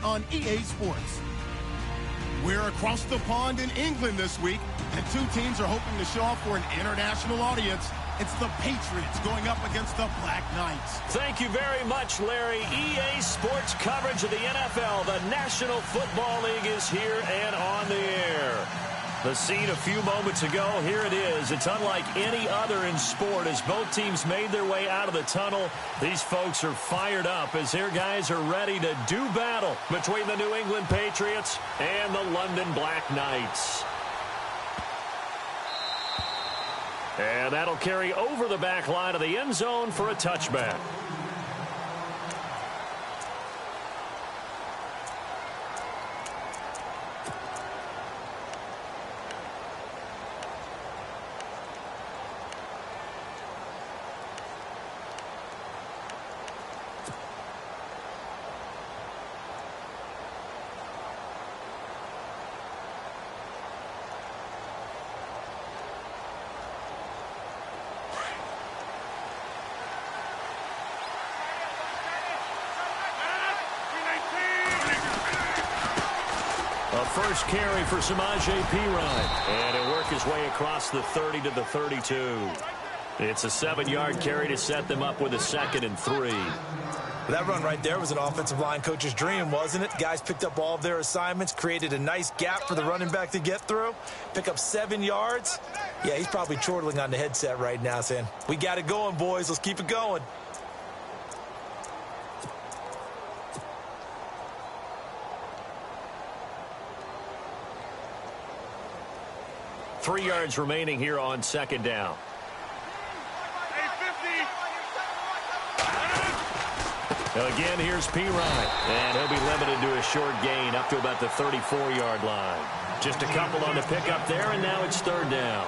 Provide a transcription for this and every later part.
on EA Sports. We're across the pond in England this week, and two teams are hoping to show off for an international audience. It's the Patriots going up against the Black Knights. Thank you very much, Larry. EA Sports coverage of the NFL. The National Football League is here and on the air. The scene a few moments ago, here it is. It's unlike any other in sport as both teams made their way out of the tunnel. These folks are fired up as their guys are ready to do battle between the New England Patriots and the London Black Knights. And that'll carry over the back line of the end zone for a touchback. First carry for Samaje Perine. And he'll work his way across the 30 to the 32. It's a 7-yard carry to set them up with a 2nd and 3. That run right there was an offensive line coach's dream, wasn't it? Guys picked up all of their assignments, created a nice gap for the running back to get through, pick up 7 yards. Yeah, he's probably chortling on the headset right now saying, we got it going, boys. Let's keep it going. Three yards remaining here on 2nd down. Again, here's Perine. And he'll be limited to a short gain up to about the 34-yard line. Just a couple on the pickup there, and now it's 3rd down.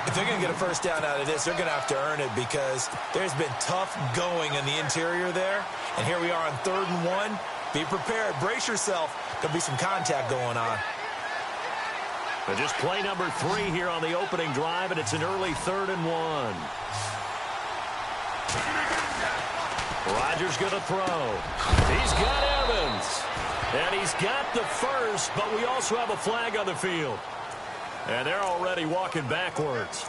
If they're going to get a first down out of this, they're going to have to earn it because there's been tough going in the interior there. And here we are on 3rd and 1. Be prepared. Brace yourself. There'll be some contact going on. But just play number 3 here on the opening drive, and it's an early 3rd and 1. Rodgers going to throw. He's got Evans. And he's got the first, but we also have a flag on the field. And they're already walking backwards.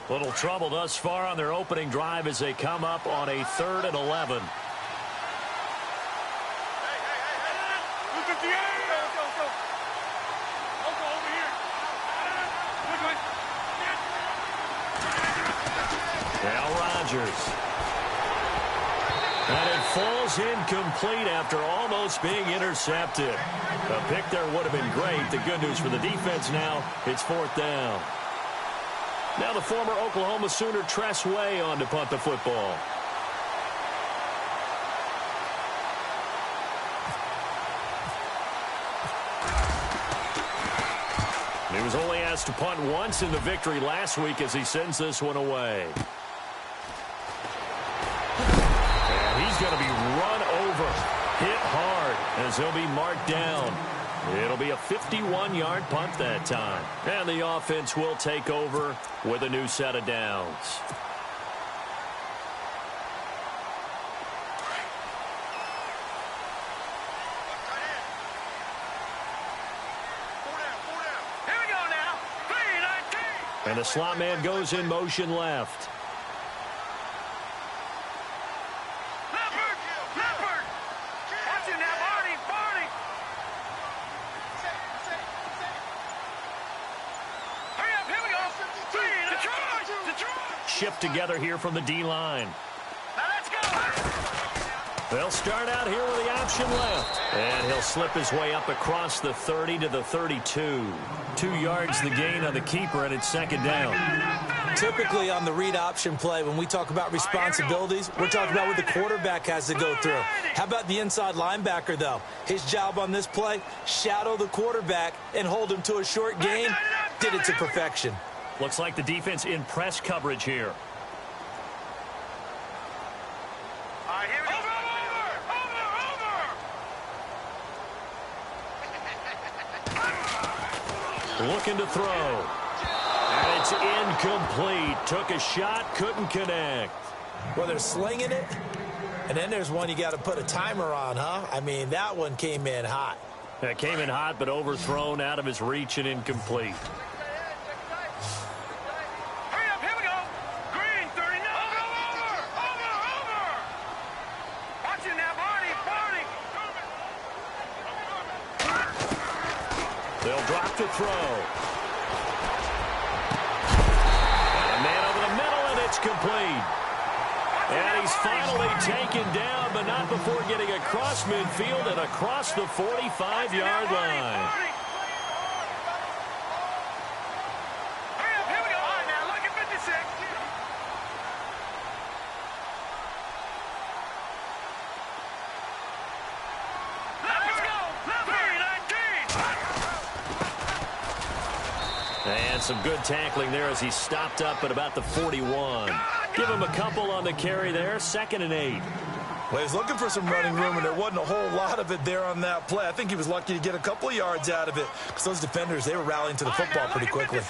Little trouble thus far on their opening drive as they come up on a 3rd and 11. Now Rodgers. And it falls incomplete after almost being intercepted. A pick there would have been great. The good news for the defense now, it's 4th down. Now the former Oklahoma Sooner Tress Way on to punt the football. He was only asked to punt once in the victory last week as he sends this one away. And he's going to be run over, hit hard as he'll be marked down. It'll be a 51-yard punt that time. And the offense will take over with a new set of downs. Here we go now. 3-19. And the slot man goes in motion left. Shift together here from the D-line. Now let's go. They'll start out here with the option left. And he'll slip his way up across the 30 to the 32. 2 yards the gain on the keeper, and it's 2nd down. Typically on the read option play, when we talk about responsibilities, we're talking about what the quarterback has to go through. How about the inside linebacker, though? His job on this play, shadow the quarterback and hold him to a short gain. Did it to perfection. Looks like the defense in press coverage here. Looking to throw. And it's incomplete. Took a shot, couldn't connect. Well, they're slinging it. And then there's one you got to put a timer on, huh? I mean, that one came in hot. That came in hot, but overthrown, out of his reach and incomplete. Hurry up, here we go. Green, 39. Over. Watch it now, Barney. They'll drop to throw. And a man over the middle, and it's complete. And he's finally taken down, but not before getting across midfield and across the 45-yard line. Hurry up, here we go. All right, now, look at 56. Let's go. Number 19. And some good tackling there as he stopped up at about the 41. Give him a couple on the carry there. 2nd and 8. Well, he was looking for some running room, and there wasn't a whole lot of it there on that play. I think he was lucky to get a couple of yards out of it because those defenders, they were rallying to the football pretty quickly. All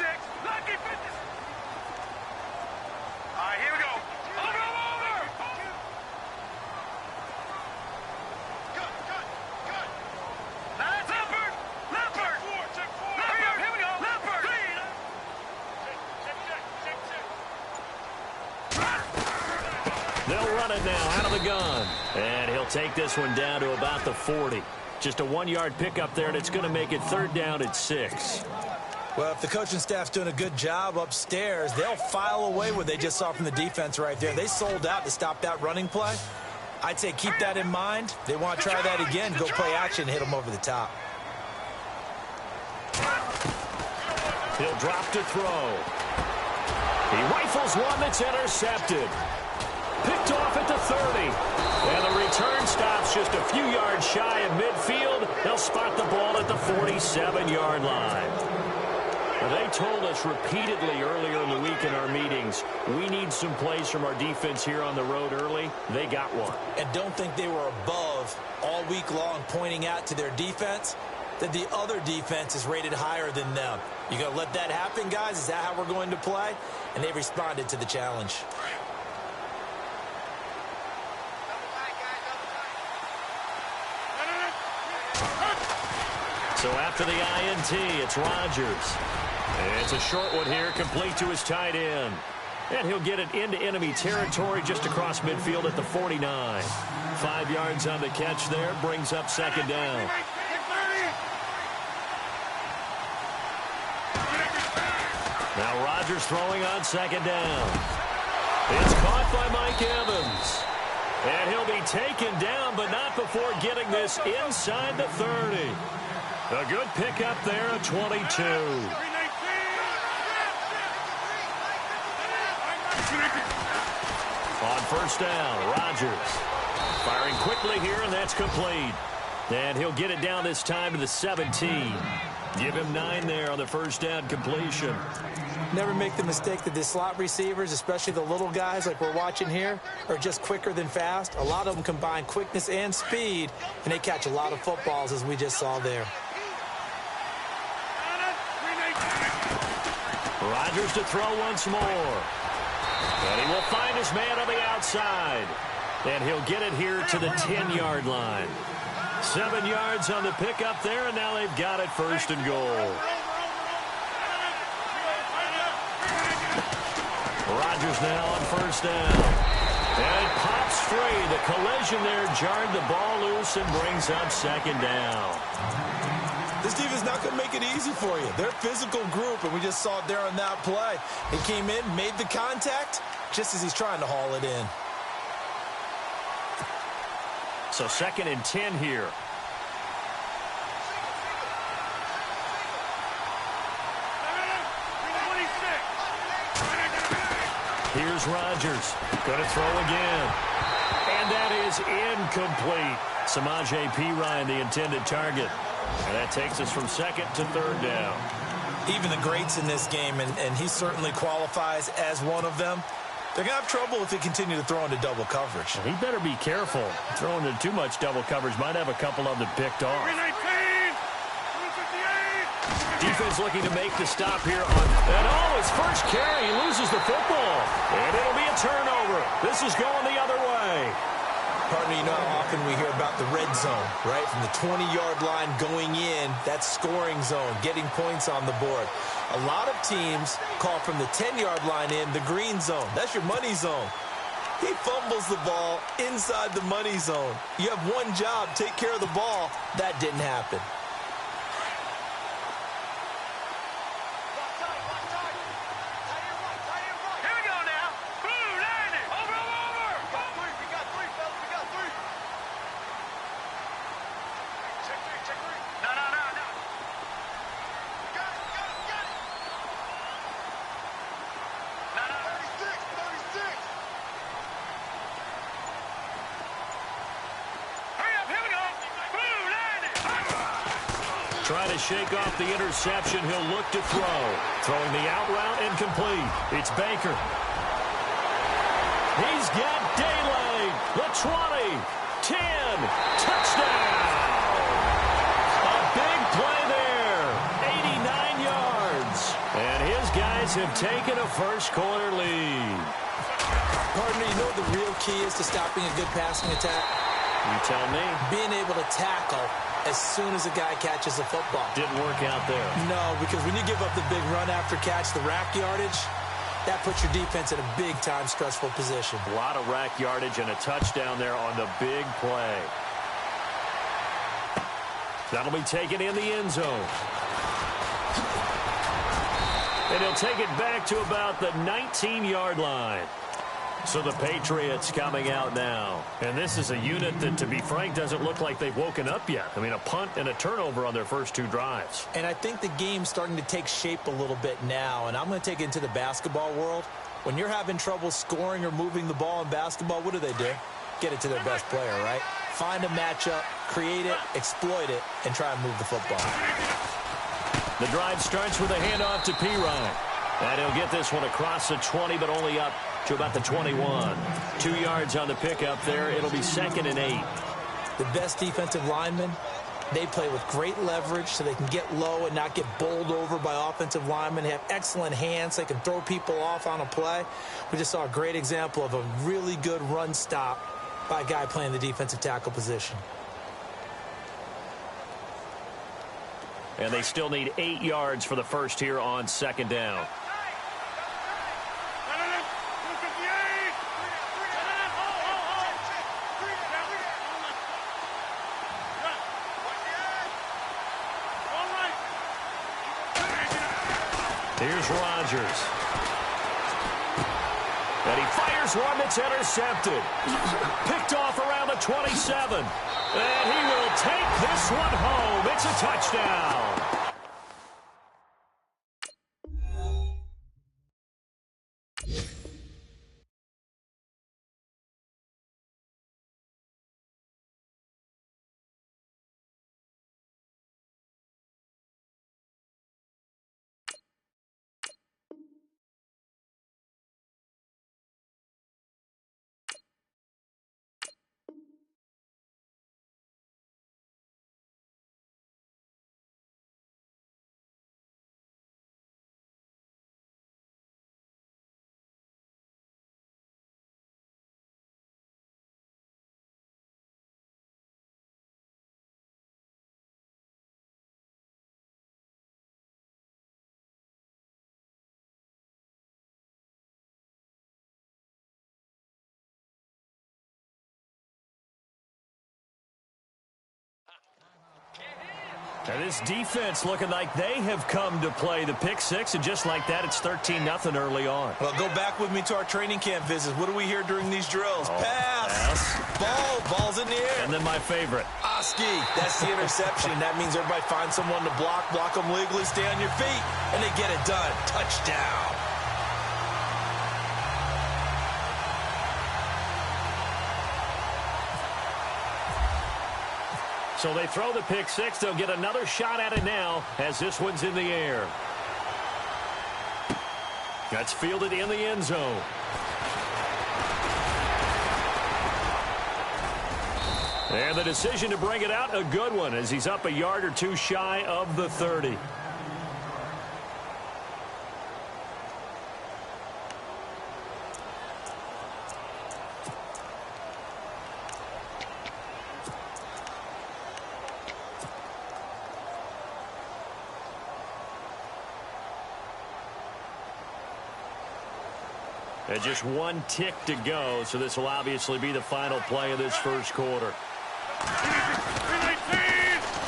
right, here we go. Over. Now that's Leopard. Hurry up, here we go. Leopard. They'll run it now out of the gun. And he'll take this one down to about the 40. Just a 1-yard pickup there, and it's going to make it 3rd down at 6. Well, if the coaching staff's doing a good job upstairs, they'll file away what they just saw from the defense right there. They sold out to stop that running play. I'd say keep that in mind. They want to try that again, go play action, hit them over the top. He'll drop to throw. He rifles one that's intercepted. Picked off at the 30. And the return stops just a few yards shy of midfield. They'll spot the ball at the 47-yard line. They told us repeatedly earlier in the week in our meetings, we need some plays from our defense here on the road early. They got one. And don't think they were above all week long pointing out to their defense that the other defense is rated higher than them. You going to let that happen, guys? Is that how we're going to play? And they responded to the challenge. So after the INT, it's Rodgers. It's a short one here, complete to his tight end. And he'll get it into enemy territory just across midfield at the 49. 5 yards on the catch there, brings up 2nd down. Now Rodgers throwing on 2nd down. It's caught by Mike Evans. And he'll be taken down, but not before getting this inside the 30. A good pickup there at 22. On 1st down, Rodgers firing quickly here, and that's complete. And he'll get it down this time to the 17. Give him 9 there on the 1st down completion. Never make the mistake that the slot receivers, especially the little guys like we're watching here, are just quicker than fast. A lot of them combine quickness and speed, and they catch a lot of footballs, as we just saw there. Rodgers to throw once more. And he will find his man on the outside. And he'll get it here to the 10-yard line. 7 yards on the pickup there, and now they've got it 1st and goal. Rodgers now on 1st down. And it pops free. The collision there jarred the ball loose and brings up 2nd down. This defense not going to make it easy for you. They're a physical group, and we just saw it there on that play. He came in, made the contact, just as he's trying to haul it in. So 2nd and 10 here. Here's Rodgers. Going to throw again. And that is incomplete. Samaje Perine, the intended target. And that takes us from 2nd to 3rd down. Even the greats in this game, and he certainly qualifies as one of them, they're going to have trouble if they continue to throw into double coverage. He better be careful. Throwing into too much double coverage might have a couple of them picked off. Defense looking to make the stop here on... And his first carry, he loses the football. And it'll be a turnover. This is going the other way. Partner, you know how often we hear about the red zone, right? From the 20-yard line going in, that's scoring zone, getting points on the board. A lot of teams call from the 10-yard line in the green zone. That's your money zone. He fumbles the ball inside the money zone. You have one job, take care of the ball. That didn't happen. Trying to shake off the interception. He'll look to throw. Throwing the out route incomplete. It's Baker. He's got daylight. The 20, 10, touchdown. A big play there. 89 yards. And his guys have taken a first-quarter lead. Partner, you know what the real key is to stopping a good passing attack? You tell me. Being able to tackle as soon as a guy catches the football. Didn't work out there. No, because when you give up the big run after catch, the rack yardage, that puts your defense in a big-time stressful position. A lot of rack yardage and a touchdown there on the big play. That'll be taken in the end zone. And he'll take it back to about the 19-yard line. So the Patriots coming out now. And this is a unit that, to be frank, doesn't look like they've woken up yet. I mean, a punt and a turnover on their first two drives. And I think the game's starting to take shape a little bit now. And I'm going to take it into the basketball world. When you're having trouble scoring or moving the ball in basketball, what do? Get it to their best player, right? Find a matchup, create it, exploit it, and try and move the football. The drive starts with a handoff to P-Ryan. And he'll get this one across the 20, but only up to about the 21. 2 yards on the pickup there. It'll be 2nd and 8. The best defensive linemen, they play with great leverage so they can get low and not get bowled over by offensive linemen. They have excellent hands. They can throw people off on a play. We just saw a great example of a really good run stop by a guy playing the defensive tackle position. And they still need 8 yards for the first here on 2nd down. Here's Rodgers. And he fires one that's intercepted. Picked off around the 27. And he will take this one home. It's a touchdown. And this defense looking like they have come to play the pick six, and just like that, it's 13-0 early on. Well, go back with me to our training camp visits. What do we hear during these drills? Pass. Ball's in the air. And then my favorite. Oski, that's the interception. That means everybody finds someone to block them legally, stay on your feet, and they get it done. Touchdown. So they throw the pick six. They'll get another shot at it now as this one's in the air. That's fielded in the end zone. And the decision to bring it out, a good one, as he's up a yard or two shy of the 30. And just one tick to go, so this will obviously be the final play of this first quarter.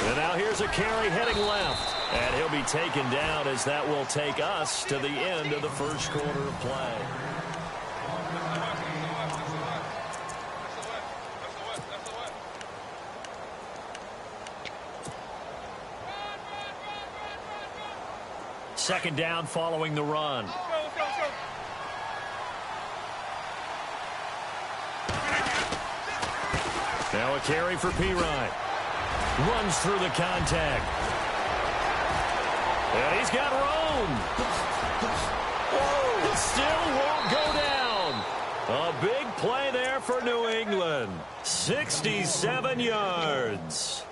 And now here's a carry heading left. And he'll be taken down as that will take us to the end of the first quarter of play. Second down following the run. Now a carry for Pirine. Runs through the contact. And he's got room. Whoa, it still won't go down. A big play there for New England. 67 yards.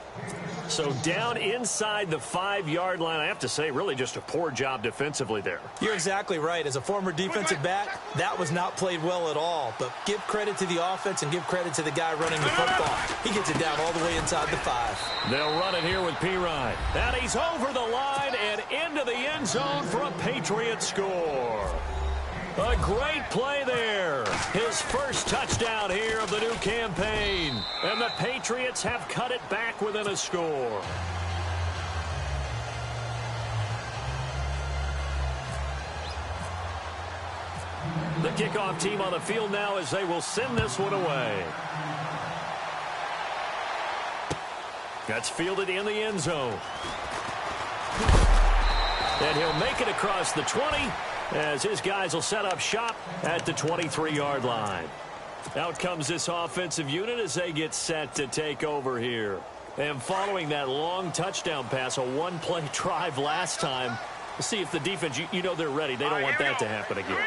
So down inside the 5-yard line. I have to say, really just a poor job defensively there. You're exactly right. As a former defensive back, that was not played well at all. But give credit to the offense and give credit to the guy running the football. He gets it down all the way inside the 5. They'll run it here with Pirine. And he's over the line and into the end zone for a Patriots score. A great play there. His first touchdown here of the new campaign. And the Patriots have cut it back within a score. The kickoff team on the field now as they will send this one away. That's fielded in the end zone. And he'll make it across the 20. As his guys will set up shop at the 23-yard line. Out comes this offensive unit as they get set to take over here. And following that long touchdown pass, a one-play drive last time, we'll see if the defense, you know they're ready. They don't want that to happen again.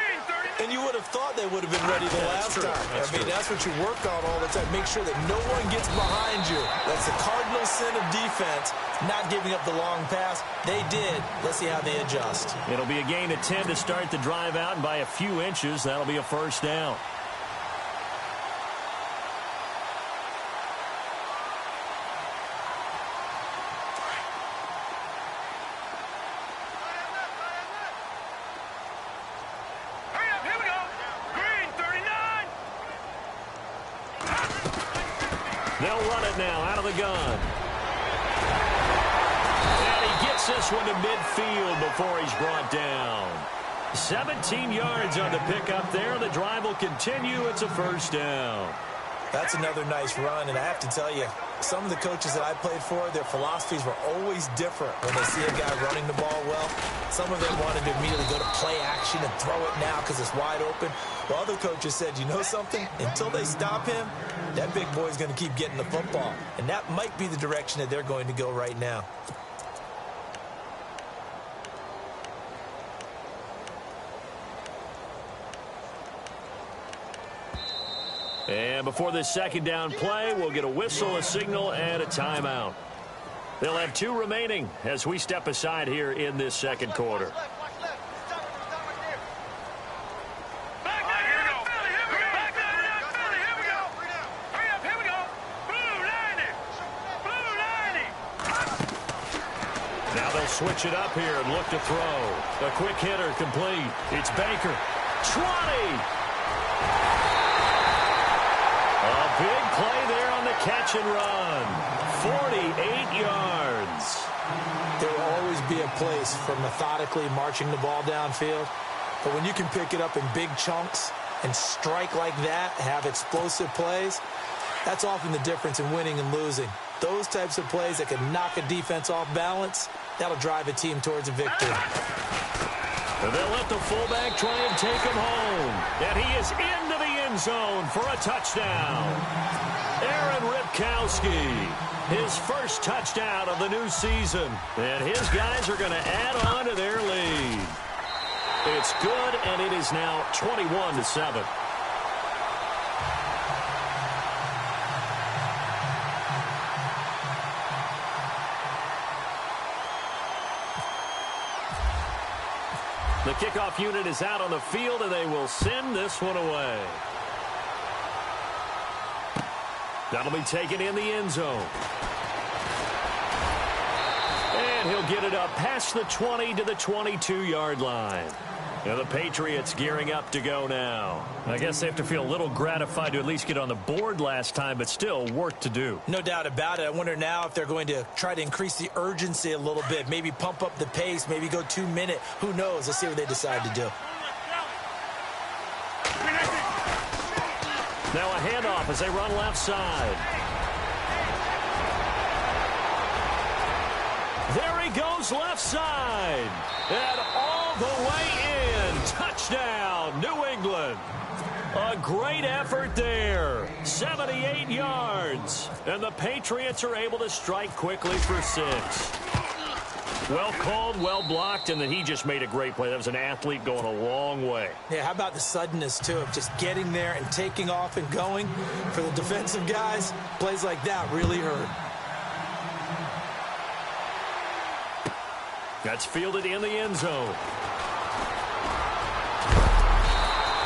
And you would have thought they would have been ready the last time. I mean, that's what you work on all the time. Make sure that no one gets behind you. That's the cardinal sin of defense, not giving up the long pass. They did. Let's see how they adjust. It'll be a gain of 10 to start the drive out, and by a few inches, that'll be a first down. They'll run it now out of the gun. And he gets this one to midfield before he's brought down. 17 yards on the pickup there. The drive will continue. It's a first down. That's another nice run, and I have to tell you, some of the coaches that I played for, their philosophies were always different when they see a guy running the ball well. Some of them wanted to immediately go to play action and throw it now because it's wide open. While other coaches said, you know something? Until they stop him, that big boy's going to keep getting the football. And that might be the direction that they're going to go right now. And before this second down play, we'll get a whistle, a signal, and a timeout. They'll have 2 remaining as we step aside here in this second quarter. Now they'll switch it up here and look to throw. A quick hitter complete. It's Baker. 20. A big play there on the catch and run. 48 yards. There will always be a place for methodically marching the ball downfield. But when you can pick it up in big chunks and strike like that, have explosive plays, that's often the difference in winning and losing. Those types of plays that can knock a defense off balance, that'll drive a team towards a victory. And they'll let the fullback try and take him home. And he is into the end zone for a touchdown. Aaron Ripkowski, his first touchdown of the new season. And his guys are going to add on to their lead. It's good, and it is now 21-7. The kickoff unit is out on the field, and they will send this one away. That'll be taken in the end zone. And he'll get it up past the 20 to the 22-yard line. And the Patriots gearing up to go now. I guess they have to feel a little gratified to at least get on the board last time, but still work to do. No doubt about it. I wonder now if they're going to try to increase the urgency a little bit, maybe pump up the pace, maybe go 2-minute. Who knows? Let's see what they decide to do. Now a handoff as they run left side. There he goes left side. And all the way in. Touchdown, New England. A great effort there. 78 yards. And the Patriots are able to strike quickly for 6. Well called, well blocked, and then he just made a great play. That was an athlete going a long way. Yeah, how about the suddenness, too, of just getting there and taking off and going? For the defensive guys, plays like that really hurt. That's fielded in the end zone.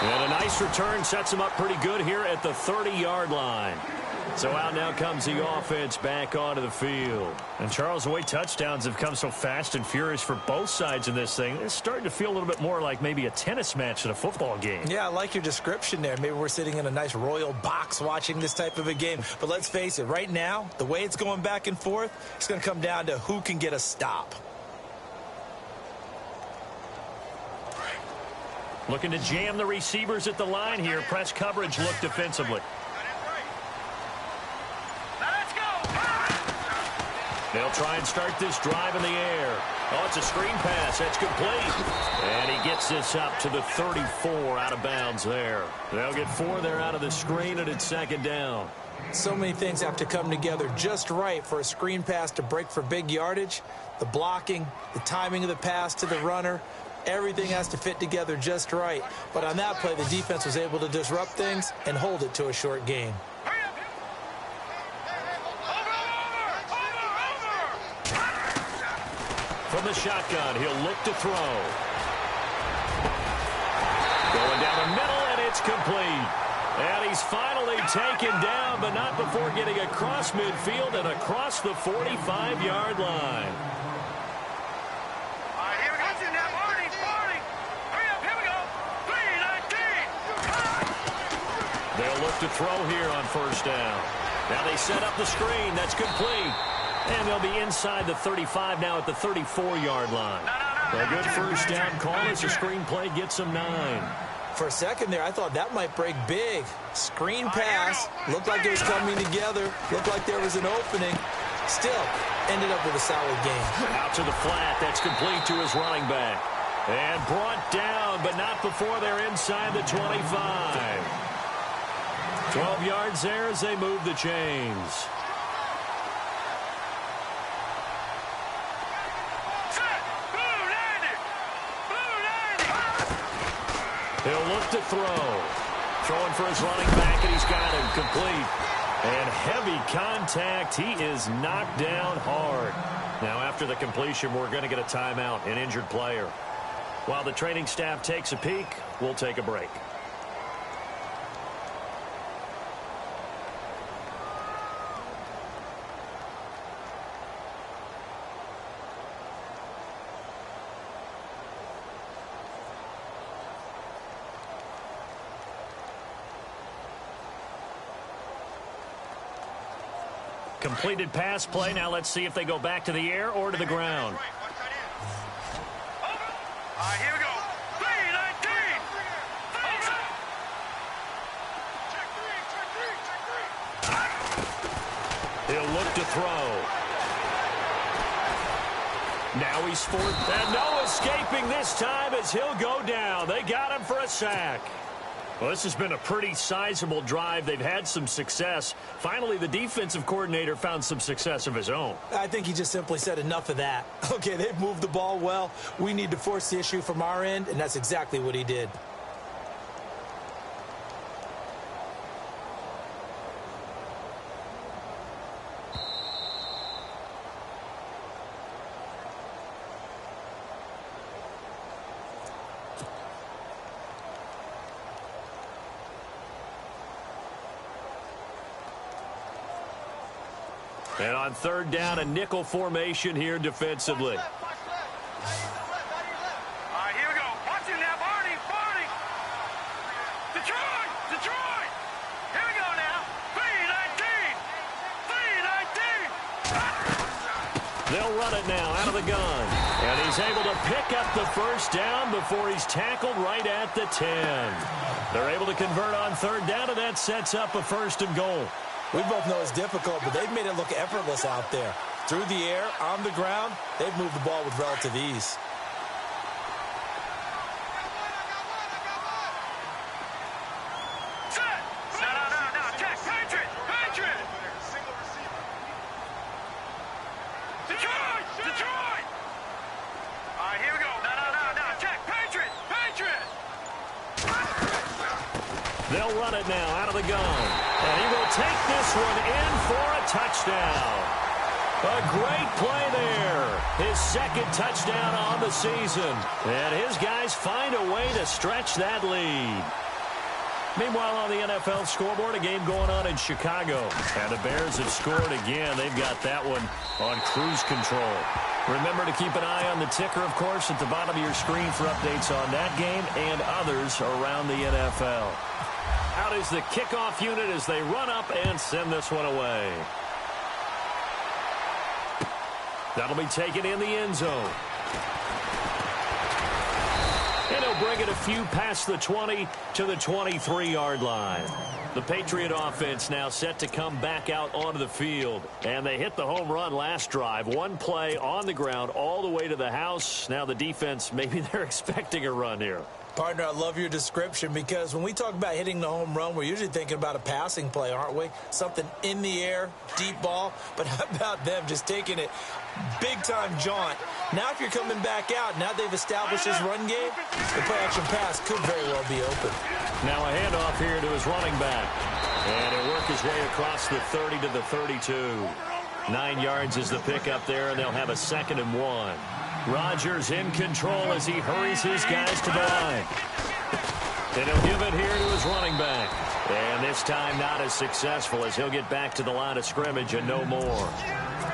And a nice return sets him up pretty good here at the 30-yard line. So out now comes the offense back onto the field. And Charles, the way touchdowns have come so fast and furious for both sides in this thing, it's starting to feel a little bit more like maybe a tennis match than a football game. Yeah, I like your description there. Maybe we're sitting in a nice royal box watching this type of a game. But let's face it, right now, the way it's going back and forth, it's going to come down to who can get a stop. Looking to jam the receivers at the line here. Press coverage look defensively. They'll try and start this drive in the air. Oh, it's a screen pass. That's complete. And he gets this up to the 34 out of bounds there. They'll get 4 there out of the screen, and it's second down. So many things have to come together just right for a screen pass to break for big yardage. The blocking, the timing of the pass to the runner, everything has to fit together just right. But on that play, the defense was able to disrupt things and hold it to a short gain. From the shotgun, he'll look to throw. Going down the middle, and it's complete. And he's finally taken down, but not before getting across midfield and across the 45-yard line. They'll look to throw here on first down. Now they set up the screen. That's complete. And they'll be inside the 35 now at the 34-yard line. A good first down call as the screen play gets them 9. For a second there, I thought that might break big. Screen pass. Looked like it was coming together. Looked like there was an opening. Still, ended up with a solid game. Out to the flat. That's complete to his running back. And brought down, but not before they're inside the 25. 12 yards there as they move the chains. He'll look to throw. Throwing for his running back, and he's got him complete. And heavy contact. He is knocked down hard. Now, after the completion, we're going to get a timeout, an injured player. While the training staff takes a peek, we'll take a break. Completed pass play. Now let's see if they go back to the air or to the ground. Here we go. 3-19. He'll look to throw. Now he's fourth. And no escaping this time as he'll go down. They got him for a sack. Well, this has been a pretty sizable drive. They've had some success. Finally, the defensive coordinator found some success of his own. I think he just simply said enough of that. Okay, they've moved the ball well. We need to force the issue from our end, and that's exactly what he did. And on third down, a nickel formation here defensively. Here we go. Watch it now, run it now out of the gun. And he's able to pick up the first down before he's tackled right at the 10. They're able to convert on third down, and that sets up a 1st and goal. We both know it's difficult, but they've made it look effortless out there. Through the air, on the ground, they've moved the ball with relative ease. They'll run it now out of the gun. And he will take this one in for a touchdown. A great play there. His 2nd touchdown on the season. And his guys find a way to stretch that lead. Meanwhile, on the NFL scoreboard, a game going on in Chicago. And the Bears have scored again. They've got that one on cruise control. Remember to keep an eye on the ticker, of course, at the bottom of your screen for updates on that game and others around the NFL. Out is the kickoff unit as they run up and send this one away. That'll be taken in the end zone. And he'll bring it a few past the 20 to the 23-yard line. The Patriot offense now set to come back out onto the field. And they hit the home run last drive. One play on the ground all the way to the house. Now the defense, maybe they're expecting a run here. Partner, I love your description because when we talk about hitting the home run, we're usually thinking about a passing play, aren't we? Something in the air, deep ball. But how about them just taking it big-time jaunt? Now if you're coming back out, now they've established this run game, the play-action pass could very well be open. Now a handoff here to his running back. And he'll work his way across the 30 to the 32. 9 yards is the pickup there, and they'll have a 2nd and 1. Rodgers in control as he hurries his guys to the line. And he'll give it here to his running back. And this time not as successful as he'll get back to the line of scrimmage and no more.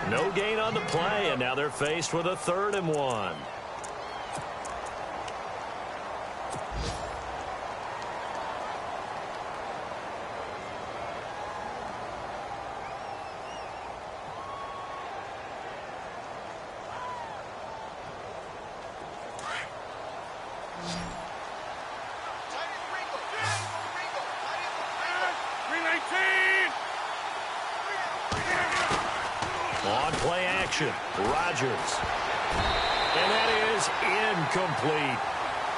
No gain on the play, and now they're faced with a 3rd and 1. On play action, Rodgers. And that is incomplete.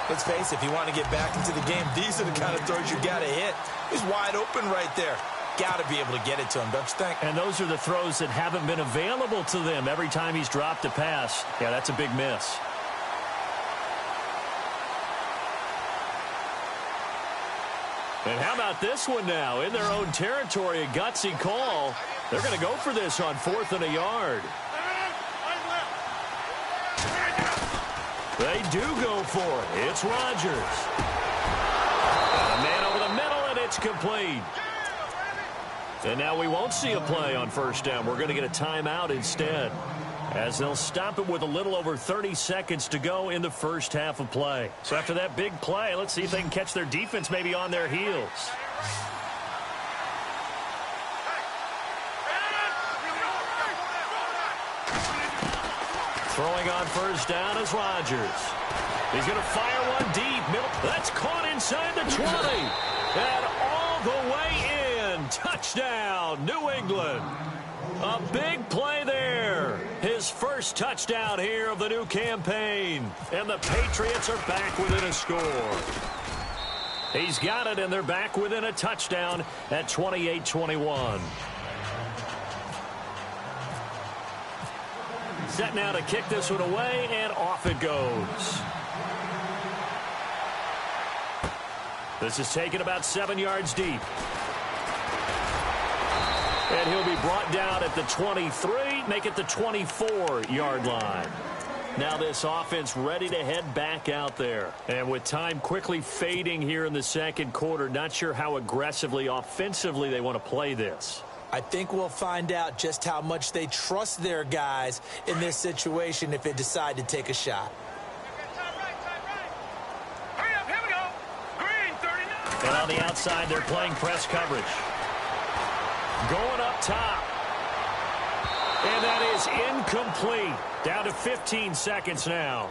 Let's face it, if you want to get back into the game, these are the kind of throws you got to hit. He's wide open right there. Got to be able to get it to him, don't you think? And those are the throws that haven't been available to them every time he's dropped a pass. Yeah, that's a big miss. And how about this one now? In their own territory, a gutsy call. They're going to go for this on 4th and a yard. They do go for it. It's Rodgers. And a man over the middle, and it's complete. And now we won't see a play on 1st down. We're going to get a timeout instead, as they'll stop it with a little over 30 seconds to go in the first half of play. So after that big play, let's see if they can catch their defense maybe on their heels. Throwing on 1st down is Rodgers. He's going to fire one deep. That's caught inside the 20. And all the way in. Touchdown, New England. A big play there. His first touchdown here of the new campaign. And the Patriots are back within a score. He's got it, and they're back within a touchdown at 28-21. Set now to kick this one away, and off it goes. This is taken about 7 yards deep. And he'll be brought down at the 23, make it the 24-yard line. Now this offense ready to head back out there. And with time quickly fading here in the second quarter, not sure how aggressively, offensively they want to play this. I think we'll find out just how much they trust their guys in this situation if they decide to take a shot. Hurry up, here we go. Green, 39. And on the outside, they're playing press coverage. Going up top. And that is incomplete. Down to 15 seconds now.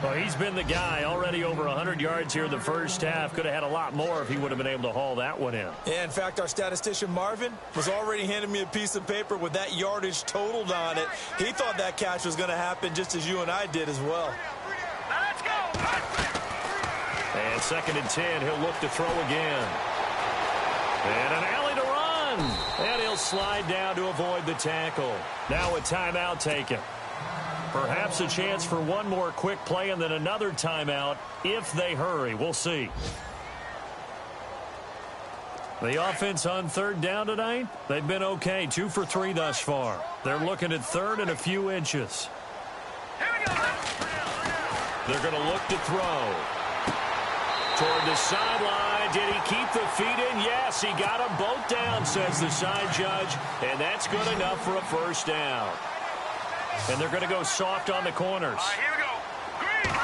Well, he's been the guy, already over 100 yards here in the first half. Could have had a lot more if he would have been able to haul that one in. Yeah, in fact, our statistician Marvin was already handing me a piece of paper with that yardage totaled on it. He thought that catch was going to happen just as you and I did as well. Let's go. And 2nd and 10, he'll look to throw again. And an alley to run. And he'll slide down to avoid the tackle. Now a timeout taken. Perhaps a chance for one more quick play and then another timeout if they hurry. We'll see. The offense on 3rd down tonight, they've been okay. 2 for 3 thus far. They're looking at 3rd and a few inches. Here we go. They're going to look to throw. Toward the sideline. Did he keep the feet in? Yes, he got them both down, says the side judge. And that's good enough for a first down. And they're going to go soft on the corners. All right, here we go. Green.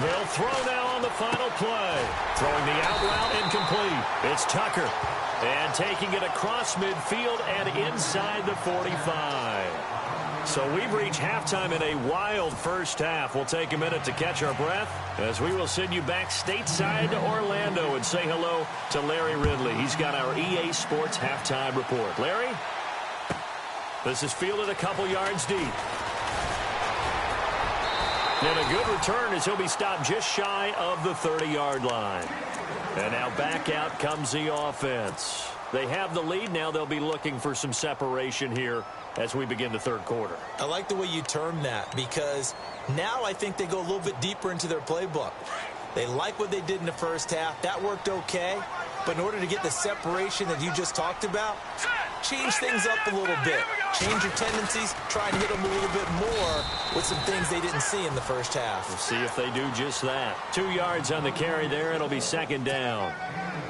They'll throw now on the final play. Throwing the out route incomplete. It's Tucker. And taking it across midfield and inside the 45. So we've reached halftime in a wild first half. We'll take a minute to catch our breath as we will send you back stateside to Orlando and say hello to Larry Ridley. He's got our EA Sports halftime report. Larry? This is fielded a couple yards deep. And a good return as he'll be stopped just shy of the 30-yard line. And now back out comes the offense. They have the lead. Now they'll be looking for some separation here as we begin the 3rd quarter. I like the way you term that because now I think they go a little bit deeper into their playbook. They like what they did in the first half. That worked okay. But in order to get the separation that you just talked about, change things up a little bit. Change your tendencies. Try and hit them a little bit more with some things they didn't see in the first half. We'll see if they do just that. 2 yards on the carry there. It'll be 2nd down.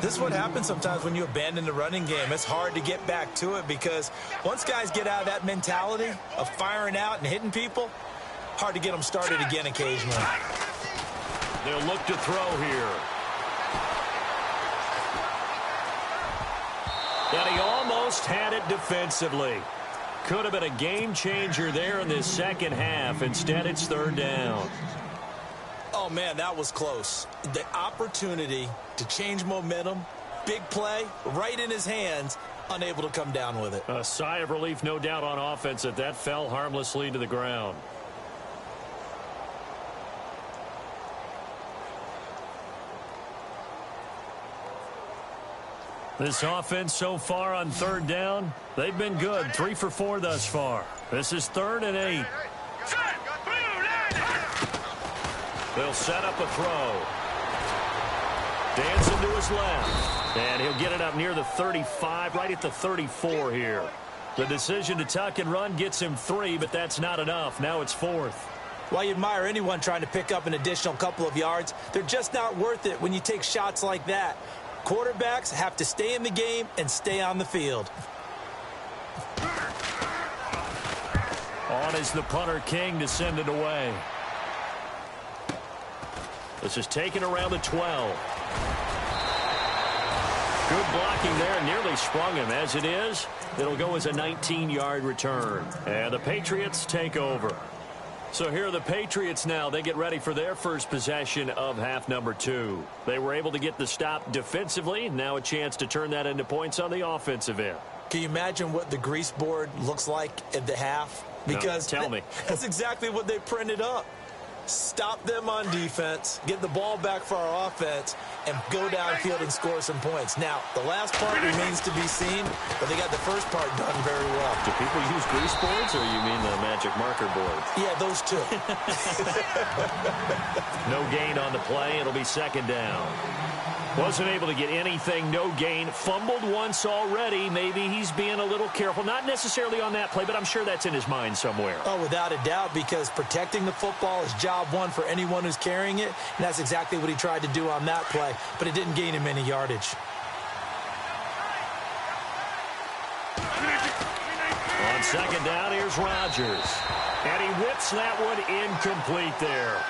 This is what happens sometimes when you abandon the running game. It's hard to get back to it because once guys get out of that mentality of firing out and hitting people, hard to get them started again occasionally. They'll look to throw here. And he almost had it defensively. Could have been a game changer there in this second half. Instead, it's 3rd down. Oh, man, that was close. The opportunity to change momentum, big play, right in his hands, unable to come down with it. A sigh of relief, no doubt, on offense that fell harmlessly to the ground. This offense so far on 3rd down, they've been good. 3 for 4 thus far. This is 3rd and 8. They'll set up a throw. Dancing to his left. And he'll get it up near the 35, right at the 34 here. The decision to tuck and run gets him 3, but that's not enough. Now it's 4th. While you admire anyone trying to pick up an additional couple of yards, they're just not worth it when you take shots like that. Quarterbacks have to stay in the game and stay on the field. On is the punter King to send it away. This is taken around the 12. Good blocking there. Nearly sprung him. As it is, it'll go as a 19-yard return. And the Patriots take over. So here are the Patriots now. They get ready for their first possession of half number 2. They were able to get the stop defensively. Now a chance to turn that into points on the offensive end. Can you imagine what the grease board looks like at the half? Because no, tell me. That's exactly what they printed up. Stop them on defense, get the ball back for our offense, and go downfield and score some points. Now, the last part remains to be seen, but they got the first part done very well. Do people use grease boards, or you mean the magic marker board? Yeah, those two. No gain on the play. It'll be 2nd down. Wasn't able to get anything, no gain. Fumbled once already. Maybe he's being a little careful. Not necessarily on that play, but I'm sure that's in his mind somewhere. Oh, without a doubt, because protecting the football is job one for anyone who's carrying it, and that's exactly what he tried to do on that play, but it didn't gain him any yardage. On 2nd down, here's Rodgers. And he whips that one incomplete there.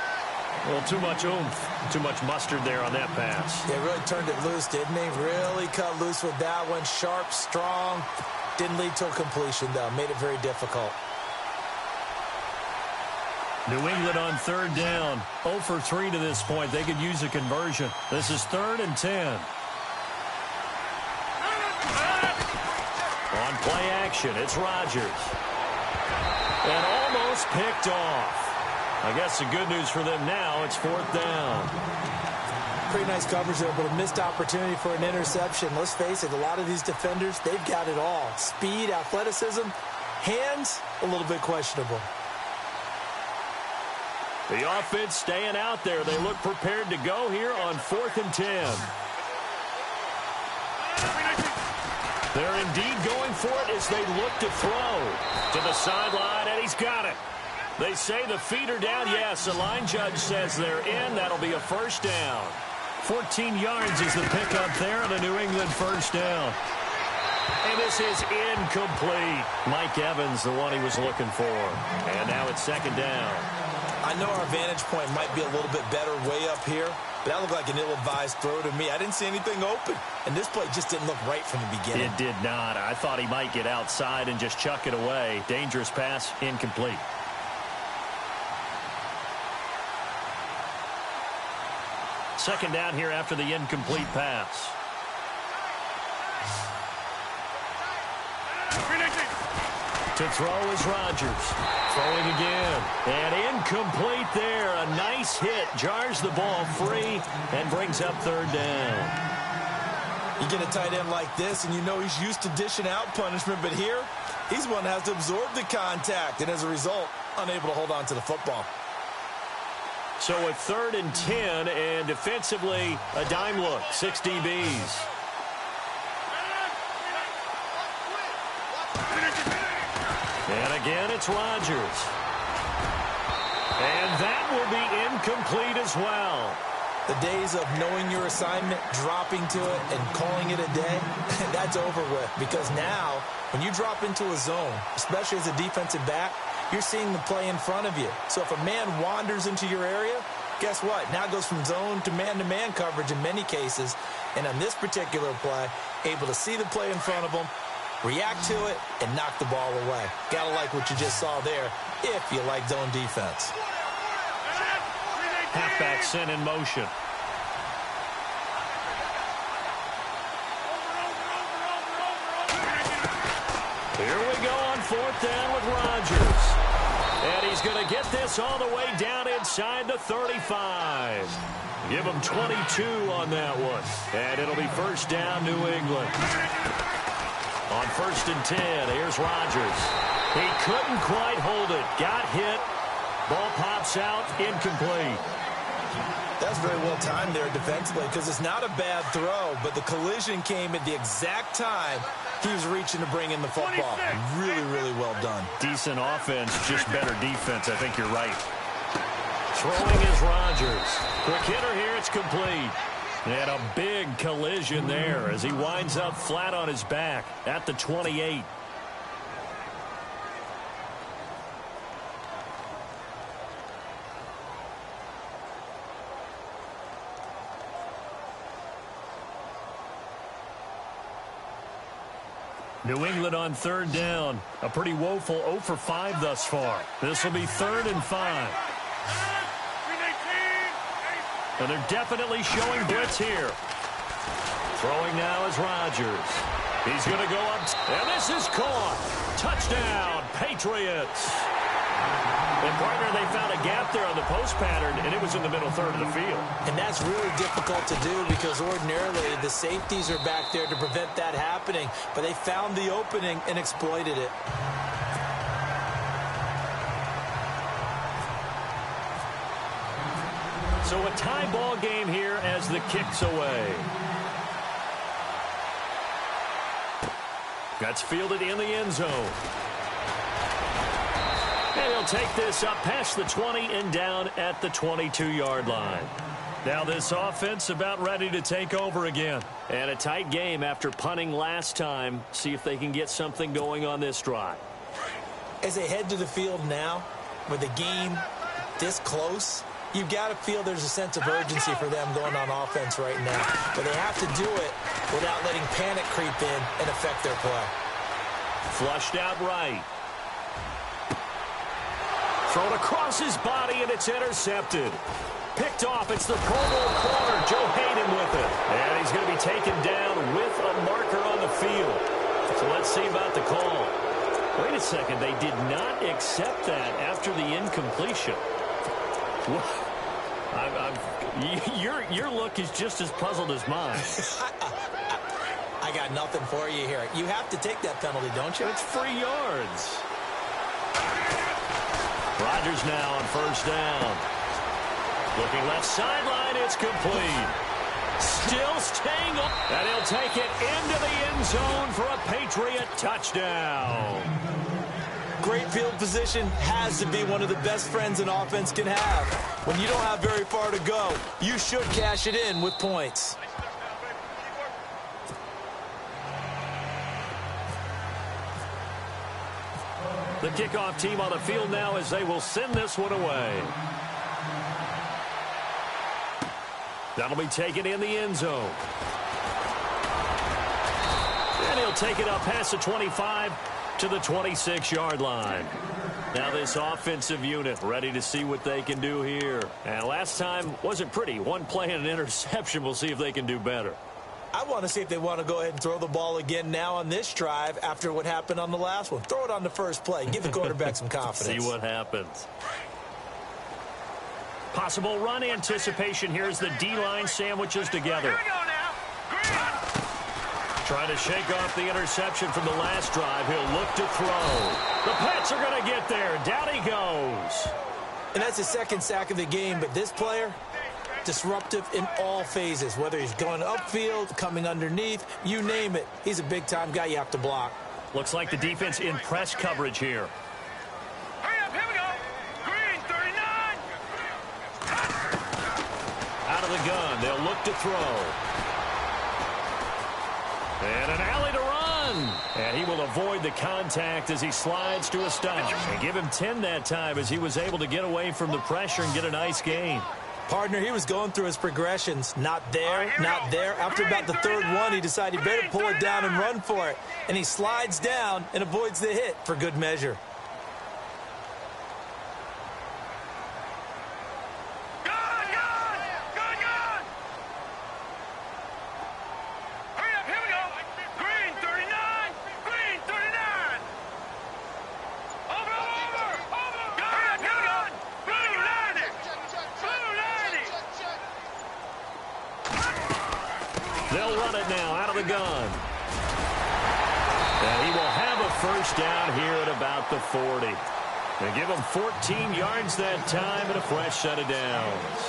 Well, too much oomph, too much mustard there on that pass. They really turned it loose, didn't they? Really cut loose with that one. Sharp, strong. Didn't lead to a completion, though. Made it very difficult. New England on third down. 0 for 3 to this point. They could use a conversion. This is 3rd and 10. On play action, it's Rodgers. And almost picked off. I guess the good news for them now, it's 4th down. Pretty nice coverage there, but a missed opportunity for an interception. Let's face it, a lot of these defenders, they've got it all. Speed, athleticism, hands, a little bit questionable. The offense staying out there. They look prepared to go here on 4th and 10. They're indeed going for it as they look to throw. To the sideline, and he's got it. They say the feet are down. Yes, the line judge says they're in. That'll be a 1st down. 14 yards is the pickup there on a New England 1st down. And this is incomplete. Mike Evans, the one he was looking for. And now it's 2nd down. I know our vantage point might be a little bit better way up here, but that looked like an ill-advised throw to me. I didn't see anything open, and this play just didn't look right from the beginning. It did not. I thought he might get outside and just chuck it away. Dangerous pass, incomplete. Second down here after the incomplete pass. To throw is Rodgers. Throwing again. And incomplete there. A nice hit. Jars the ball free and brings up 3rd down. You get a tight end like this, and you know he's used to dishing out punishment, but here, he's one that has to absorb the contact, and as a result, unable to hold on to the football. So at 3rd and 10, and defensively, a dime look. 6 DBs. And again, it's Rodgers. And that will be incomplete as well. The days of knowing your assignment, dropping to it, and calling it a day, that's over with. Because now, when you drop into a zone, especially as a defensive back, you're seeing the play in front of you. So if a man wanders into your area, guess what? Now it goes from zone to man-to-man coverage in many cases. And on this particular play, able to see the play in front of him, react to it, and knock the ball away. Gotta like what you just saw there if you like zone defense. Halfback sent in motion. Here we go on 4th down with Rodgers. And he's going to get this all the way down inside the 35. Give him 22 on that one. And it'll be 1st down, New England. On 1st and 10, here's Rodgers. He couldn't quite hold it. Got hit. Ball pops out. Incomplete. That's very well timed there defensively because it's not a bad throw, but the collision came at the exact time he was reaching to bring in the football. Really, really well done. Decent offense, just better defense. I think you're right. Throwing is Rodgers. Quick hitter here. It's complete. And a big collision there as he winds up flat on his back at the 28. New England on 3rd down. A pretty woeful 0 for 5 thus far. This will be 3rd and 5. And they're definitely showing blitz here. Throwing now is Rodgers. He's going to go up. And this is caught. Touchdown, Patriots. And, partner, they found a gap there on the post pattern, and it was in the middle third of the field. And that's really difficult to do because ordinarily the safeties are back there to prevent that happening. But they found the opening and exploited it. So a tie ball game here as the kick's away. That's fielded in the end zone. And he'll take this up past the 20 and down at the 22-yard line. Now this offense about ready to take over again. And a tight game after punting last time. See if they can get something going on this drive. As they head to the field now, with the game this close, you've got to feel there's a sense of urgency for them going on offense right now. But they have to do it without letting panic creep in and affect their play. Flushed out right. Thrown across his body, and it's intercepted. Picked off. It's the Pro Bowl corner. Joe Hayden with it. And he's going to be taken down with a marker on the field. So let's see about the call. Wait a second. They did not accept that after the incompletion. Your look is just as puzzled as mine. I got nothing for you here. You have to take that penalty, don't you? It's free yards. Rodgers now on first down. Looking left sideline, it's complete. Still staying up, and he'll take it into the end zone for a Patriot touchdown. Great field position has to be one of the best friends an offense can have. When you don't have very far to go, you should cash it in with points. The kickoff team on the field now as they will send this one away. That'll be taken in the end zone. And he'll take it up past the 25 to the 26-yard line. Now this offensive unit ready to see what they can do here. And last time wasn't pretty. One play and an interception. We'll see if they can do better. I want to see if they want to go ahead and throw the ball again now on this drive after what happened on the last one. Throw it on the first play. Give the quarterback some confidence. See what happens. Possible run anticipation here as the D-line sandwiches together. Here we go now. Green. Trying to shake off the interception from the last drive. He'll look to throw. The Pats are going to get there. Down he goes. And that's the second sack of the game, but this player, disruptive in all phases, whether he's going upfield, coming underneath, you name it. He's a big-time guy you have to block. Looks like the defense in press coverage here. Hurry up, here we go. Green, 39. Out of the gun, they'll look to throw. And an alley to run. And he will avoid the contact as he slides to a stop. And give him 10 that time as he was able to get away from the pressure and get a nice gain. Partner, he was going through his progressions. Not there, not there. After about the third one, he decided he better pull it down and run for it. And he slides down and avoids the hit for good measure. Hurry up, here we go. Green, 39. Green, 39. Over. Hurry up, here we go. Blue 90. Blue 90. They'll run it now out of the gun. And he will have a first down here at about the 40. They give him 14 yards that time and a fresh set of downs.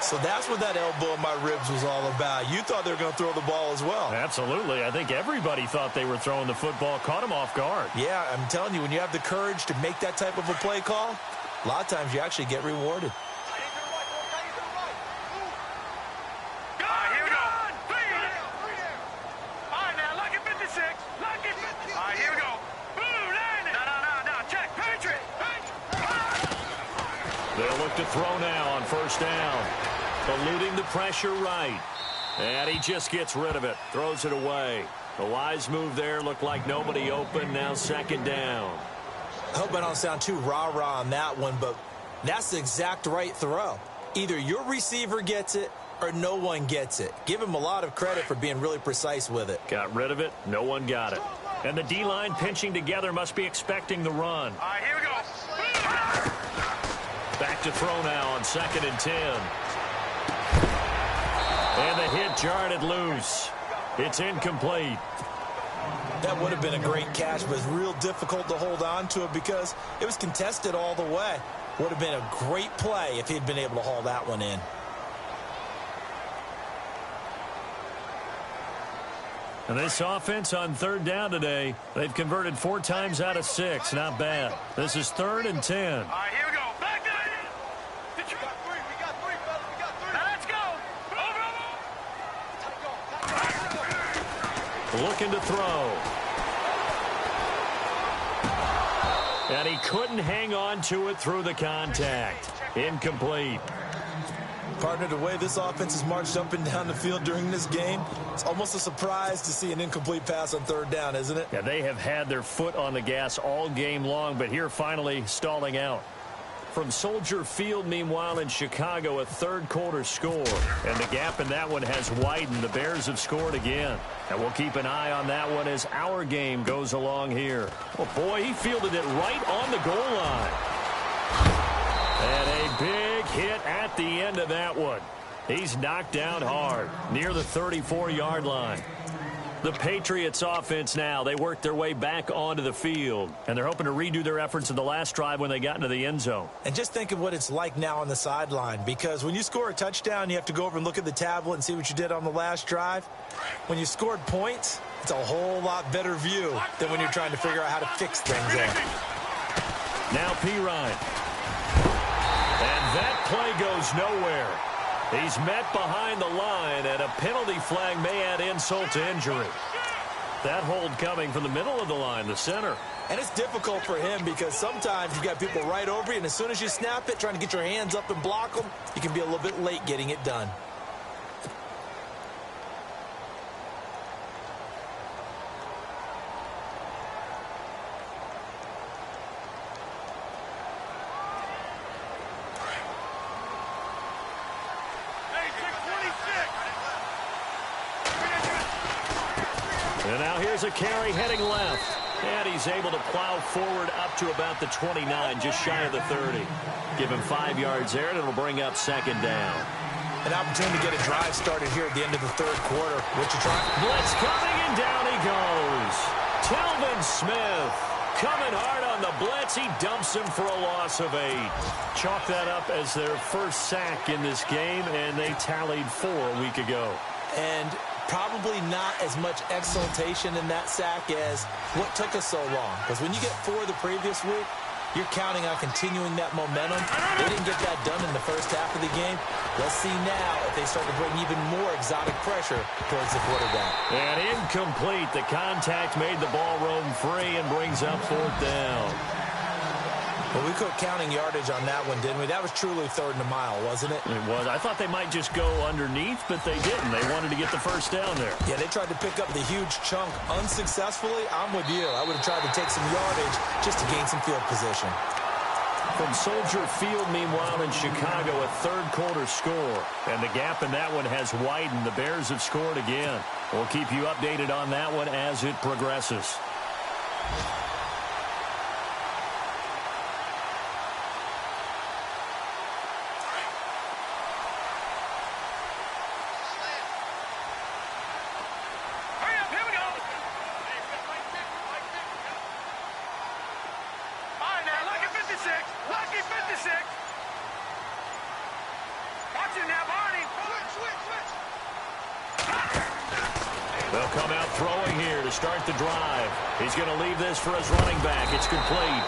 So that's what that elbow in my ribs was all about. You thought they were going to throw the ball as well. Absolutely. I think everybody thought they were throwing the football, caught him off guard. Yeah, I'm telling you, when you have the courage to make that type of a play call, a lot of times you actually get rewarded. Here we go. All right, now, lucky 56. Lucky 56. All right, here we go. Blue 90. No. Check. Patriot. They'll look to throw now on first down. Eluding the pressure right. And he just gets rid of it. Throws it away. The wise move there. Looked like nobody open. Now second down. I hope I don't sound too rah-rah on that one, but that's the exact right throw. Either your receiver gets it or no one gets it. Give him a lot of credit for being really precise with it. Got rid of it. No one got it. And the D-line pinching together must be expecting the run. All right, here we go. Back to throw now on 2nd and 10. And the hit jarred it loose. It's incomplete. That would have been a great catch, but it's real difficult to hold on to it because it was contested all the way. Would have been a great play if he'd been able to haul that one in. And this offense on third down today, they've converted 4 times out of 6. Not bad. This is 3rd and 10. All right, here we go. Back to it. We got three, fellas. We got three. Now let's go. Over. Looking to throw. And he couldn't hang on to it through the contact. Incomplete. Partner, the way this offense has marched up and down the field during this game, it's almost a surprise to see an incomplete pass on third down, isn't it? Yeah, they have had their foot on the gas all game long, but here finally stalling out. From Soldier Field, meanwhile, in Chicago, a third-quarter score. And the gap in that one has widened. The Bears have scored again. And we'll keep an eye on that one as our game goes along here. Oh, boy, he fielded it right on the goal line. And a big hit at the end of that one. He's knocked down hard near the 34-yard line. The Patriots offense now, they work their way back onto the field. And they're hoping to redo their efforts in the last drive when they got into the end zone. And just think of what it's like now on the sideline. Because when you score a touchdown, you have to go over and look at the tablet and see what you did on the last drive. When you scored points, it's a whole lot better view than when you're trying to figure out how to fix things there. Now Pirine. And that play goes nowhere. He's met behind the line, and a penalty flag may add insult to injury. That hold coming from the middle of the line, the center. And it's difficult for him because sometimes you've got people right over you, and as soon as you snap it, trying to get your hands up and block them, you can be a little bit late getting it done. And now here's a carry heading left. And he's able to plow forward up to about the 29, just shy of the 30. Give him 5 yards there, and it'll bring up second down. An opportunity to get a drive started here at the end of the third quarter. What you trying? Blitz coming, and down he goes. Telvin Smith coming hard on the blitz. He dumps him for a loss of 8. Chalk that up as their first sack in this game, and they tallied 4 a week ago. And probably not as much exultation in that sack as what took us so long. Because when you get 4 the previous week, you're counting on continuing that momentum. They didn't get that done in the first half of the game. Let's see now if they start to bring even more exotic pressure towards the quarterback. And incomplete. The contact made the ball roam free and brings up fourth down. Well, we quit counting yardage on that one, didn't we? That was truly third and a mile, wasn't it? It was. I thought they might just go underneath, but they didn't. They wanted to get the first down there. Yeah, they tried to pick up the huge chunk unsuccessfully. I'm with you. I would have tried to take some yardage just to gain some field position. From Soldier Field, meanwhile, in Chicago, a third-quarter score. And the gap in that one has widened. The Bears have scored again. We'll keep you updated on that one as it progresses. They'll come out throwing here to start the drive. He's going to leave this for his running back. It's complete.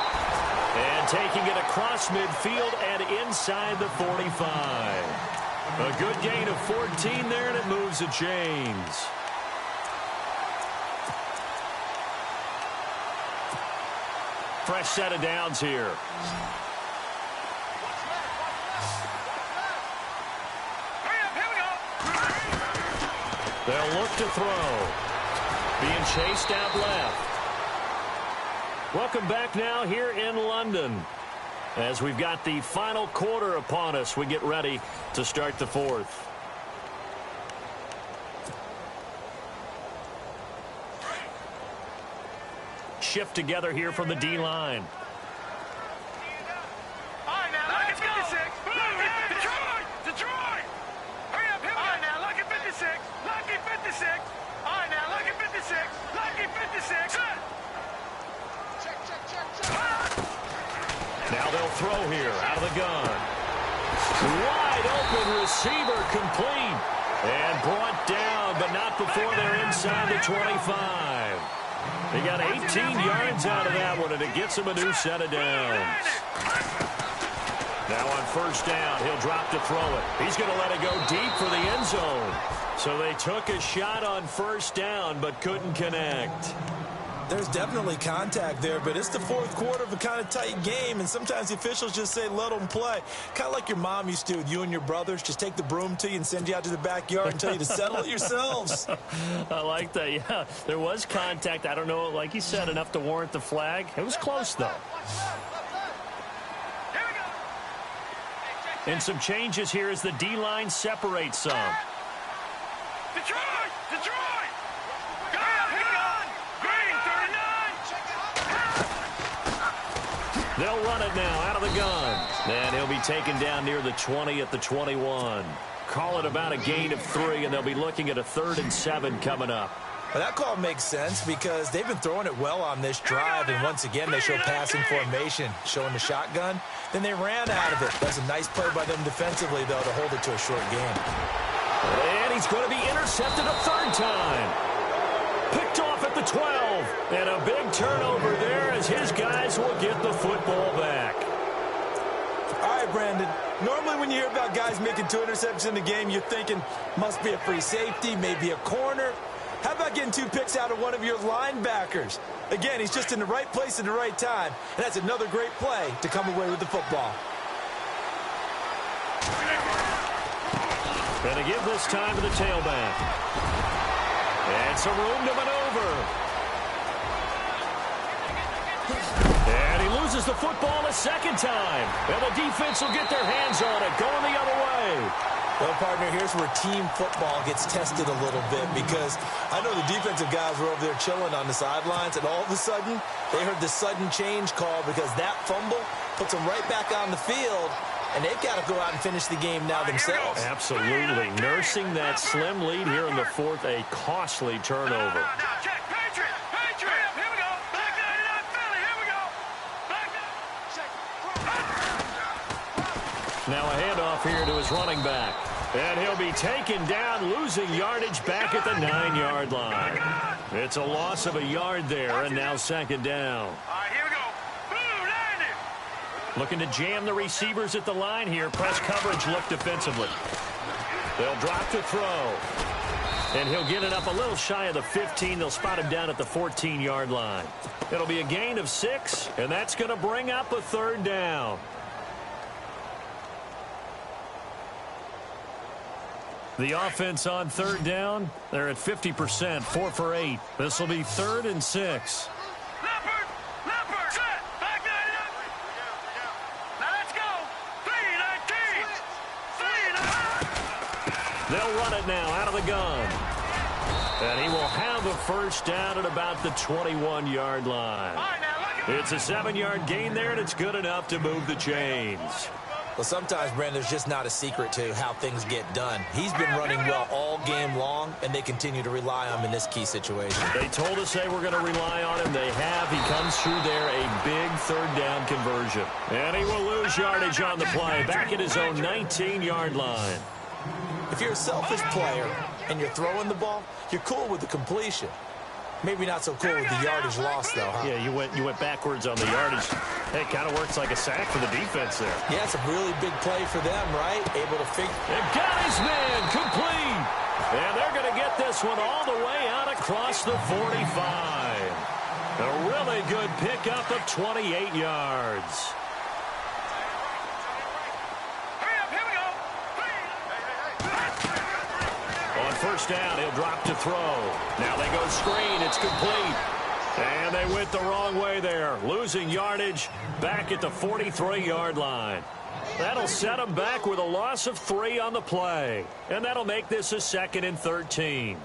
And taking it across midfield and inside the 45. A good gain of 14 there, and it moves the chains. Fresh set of downs here. They'll look to throw. Being chased out left. Welcome back now here in London. As we've got the final quarter upon us, we get ready to start the fourth. Shift together here from the D-line. Now they'll throw here out of the gun. Wide open receiver complete. And brought down, but not before they're inside the 25. They got 18 yards out of that one, and it gets him a new set of downs. Now on first down, he'll drop to throw it. He's going to let it go deep for the end zone. So they took a shot on first down, but couldn't connect. There's definitely contact there, but it's the fourth quarter of a kind of tight game, and sometimes the officials just say, let them play. Kind of like your mom used to with you and your brothers. Just take the broom to you and send you out to the backyard and tell you to settle it yourselves. I like that, yeah. There was contact. I don't know, like you said, enough to warrant the flag. It was close, though. And some changes here as the D-line separates some. Detroit! Detroit! Green, 39! They'll run it now out of the gun. And he'll be taken down near the 20 at the 21. Call it about a gain of 3, and they'll be looking at a 3rd and 7 coming up. Well, that call makes sense because they've been throwing it well on this drive, and once again they show passing formation, showing the shotgun. Then they ran out of it. That's a nice play by them defensively, though, to hold it to a short game. And he's going to be intercepted a 3rd time. Picked off at the 12. And a big turnover there as his guys will get the football back. All right, Brandon. Normally when you hear about guys making 2 interceptions in a game, you're thinking must be a free safety, maybe a corner. How about getting 2 picks out of one of your linebackers? Again, he's just in the right place at the right time, and that's another great play to come away with the football. Going to give this time to the tailback. And some room to maneuver. And he loses the football a 2nd time. And the defense will get their hands on it, going the other way. Well, partner, here's where team football gets tested a little bit because I know the defensive guys were over there chilling on the sidelines, and all of a sudden, they heard the sudden change call because that fumble puts them right back on the field, and they've got to go out and finish the game now themselves. Absolutely. Nursing that slim lead here in the 4th, a costly turnover. Now, check. Patriots! Patriots! Here we go! Black 99 Philly! Here we go! Black 99... Now a handoff here to his running back. And he'll be taken down, losing yardage back at the 9-yard line. It's a loss of a yard there, and now 2nd down. All right, here we go. Blue, landed! Looking to jam the receivers at the line here. Press coverage look defensively. They'll drop to throw. And he'll get it up a little shy of the 15. They'll spot him down at the 14-yard line. It'll be a gain of 6, and that's going to bring up a 3rd down. The offense on 3rd down, they're at 50%, 4 for 8. This will be 3rd and 6. Leopard! Leopard! Set! Black 99! Now let's go! 3-19! 3-19! They'll run it now out of the gun. And he will have a 1st down at about the 21-yard line. All right, now look at... It's a 7-yard gain there, and it's good enough to move the chains. Well, sometimes, Brandon, there's just not a secret to how things get done. He's been running well all game long, and they continue to rely on him in this key situation. They told us they were going to rely on him. They have. He comes through there, a big 3rd down conversion. And he will lose yardage on the play, back at his own 19-yard line. If you're a selfish player and you're throwing the ball, you're cool with the completion. Maybe not so cool with the yardage loss, though, huh? Yeah, you went backwards on the yardage. It kind of works like a sack for the defense there. Yeah, it's a really big play for them, right? Able to figure... They've got his man complete. And they're going to get this one all the way out across the 45. A really good pickup of 28 yards. On 1st down, he'll drop to throw. Now they go screen. It's complete. And they went the wrong way there. Losing yardage back at the 43-yard line. That'll set them back with a loss of 3 on the play. And that'll make this a 2nd and 13.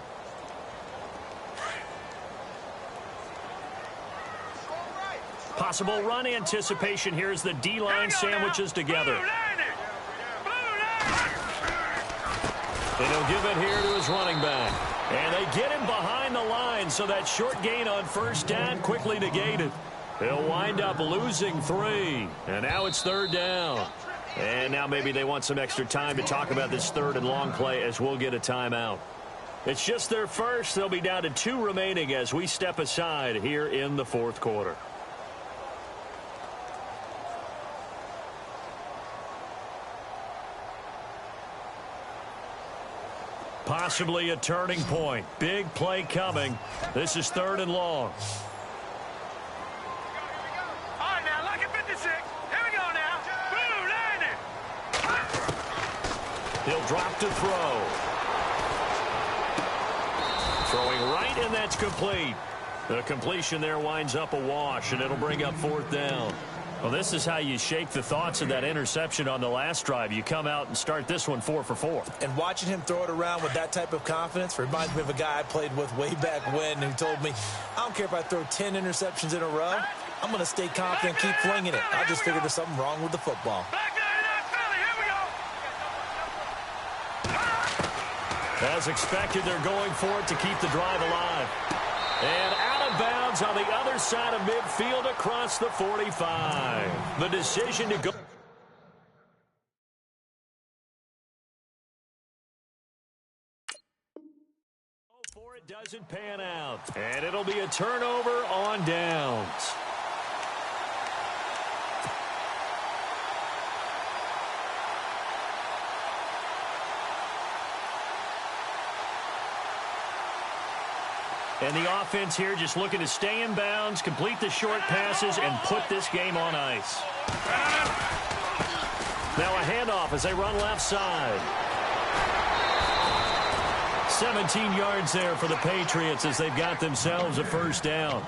Possible run anticipation here as the D-line sandwiches together. And he'll give it here to his running back. And they get him behind the line, so that short gain on 1st down quickly negated. He'll wind up losing 3. And now it's 3rd down. And now maybe they want some extra time to talk about this 3rd and long play as we'll get a timeout. It's just their first. They'll be down to 2 remaining as we step aside here in the 4th quarter. Possibly a turning point. Big play coming. This is 3rd and long. He'll drop to throw. Throwing right, and that's complete. The completion there winds up a wash, and it'll bring up 4th down. Well, this is how you shake the thoughts of that interception on the last drive. You come out and start this one 4 for 4. And watching him throw it around with that type of confidence reminds me of a guy I played with way back when who told me, I don't care if I throw 10 interceptions in a row. I'm going to stay confident, keep flinging it. I just figured there's something wrong with the football. As expected, they're going for it to keep the drive alive. And out of bounds on the other side of midfield across the 45. The decision to go. For it doesn't pan out. And it'll be a turnover on downs. And the offense here just looking to stay in bounds, complete the short passes, and put this game on ice. Now a handoff as they run left side. 17 yards there for the Patriots as they've got themselves a 1st down.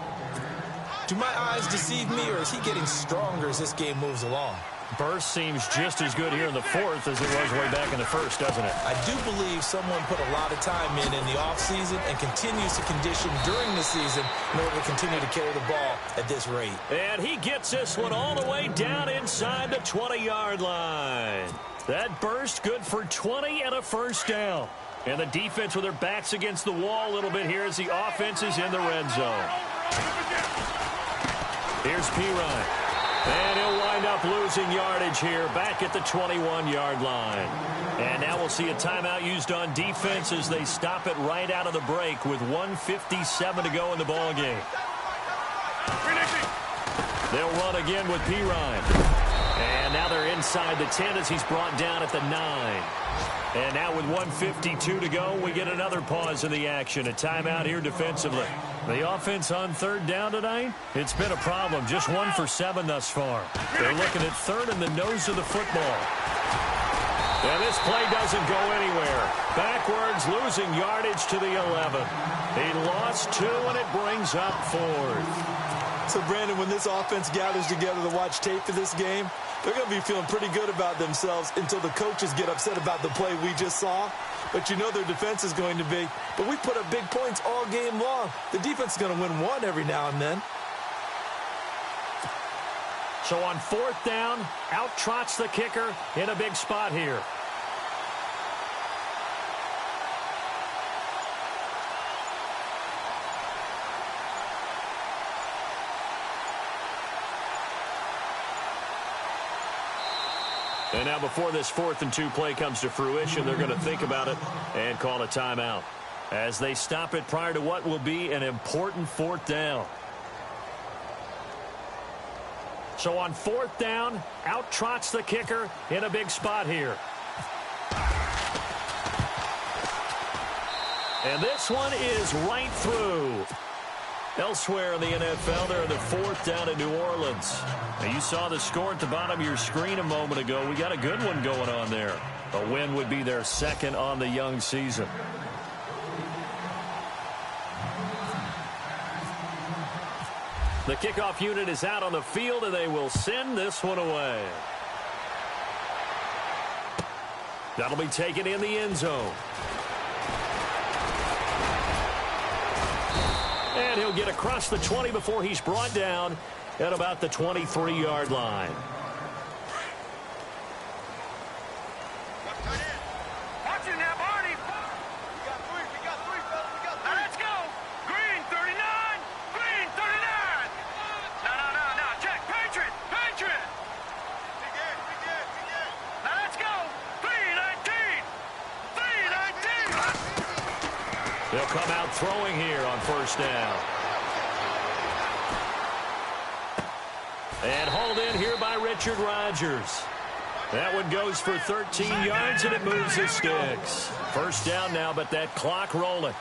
Do my eyes deceive me, or is he getting stronger as this game moves along? Burst seems just as good here in the 4th as it was way back in the 1st, doesn't it? I do believe someone put a lot of time in the offseason and continues to condition during the season in order to continue to carry the ball at this rate. And he gets this one all the way down inside the 20-yard line. That burst good for 20 and a 1st down. And the defense with their backs against the wall a little bit here as the offense is in the red zone. Here's Pirine. And he'll wind up losing yardage here back at the 21-yard line. And now we'll see a timeout used on defense as they stop it right out of the break with 1:57 to go in the ballgame. They'll run again with Pirine. And now they're inside the 10 as he's brought down at the 9. And now with 1:52 to go, we get another pause in the action. A timeout here defensively. The offense on 3rd down tonight, it's been a problem. Just 1 for 7 thus far. They're looking at 3rd in the nose of the football. And this play doesn't go anywhere. Backwards, losing yardage to the 11. He lost 2, and it brings up 4th. So, Brandon, when this offense gathers together to watch tape for this game, they're going to be feeling pretty good about themselves until the coaches get upset about the play we just saw. But you know their defense is going to be. But we put up big points all game long. The defense is going to win one every now and then. So on 4th down, out trots the kicker in a big spot here. And now before this 4th and 2 play comes to fruition, they're going to think about it and call a timeout as they stop it prior to what will be an important 4th down. So on 4th down, out trots the kicker in a big spot here. And this one is right through. Elsewhere in the NFL, they're in the 4th down in New Orleans. Now, you saw the score at the bottom of your screen a moment ago. We got a good one going on there. A win would be their 2nd on the young season. The kickoff unit is out on the field, and they will send this one away. That'll be taken in the end zone. And he'll get across the 20 before he's brought down at about the 23-yard line. Watch it now, Barney. We got three, fellas. Now let's go. Green, 39. Green, 39. No. Check. Patriot. Big end. Now let's go. 319. They'll come out throwing here on 1st down. And hauled in here by Richard Rodgers. That one goes for 13 yards, and it moves the sticks. 1st down now, but that clock rolling.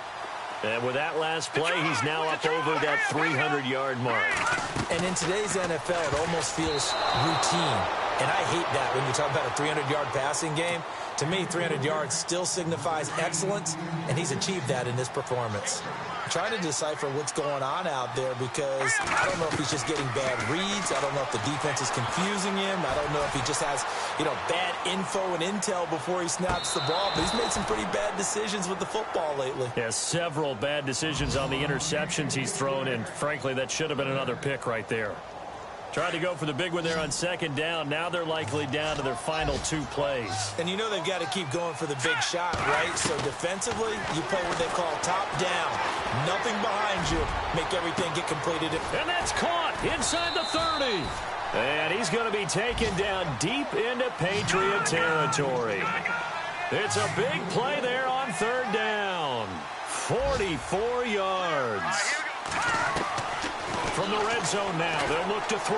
And with that last play, he's now up over that 300-yard mark. And in today's NFL, it almost feels routine. And I hate that when you talk about a 300-yard passing game. To me, 300 yards still signifies excellence, and he's achieved that in this performance. I'm trying to decipher what's going on out there because I don't know if he's just getting bad reads. I don't know if the defense is confusing him. I don't know if he just has, bad info and intel before he snaps the ball. But he's made some pretty bad decisions with the football lately. Yeah, several bad decisions on the interceptions he's thrown, and frankly, that should have been another pick right there. Tried to go for the big one there on second down. Now they're likely down to their final 2 plays. And you know they've got to keep going for the big shot, right? So defensively, you play what they call top down. Nothing behind you. Make everything get completed. And that's caught inside the 30. And he's going to be taken down deep into Patriot territory. It's a big play there on third down. 44 yards. From the red zone now, they'll look to throw.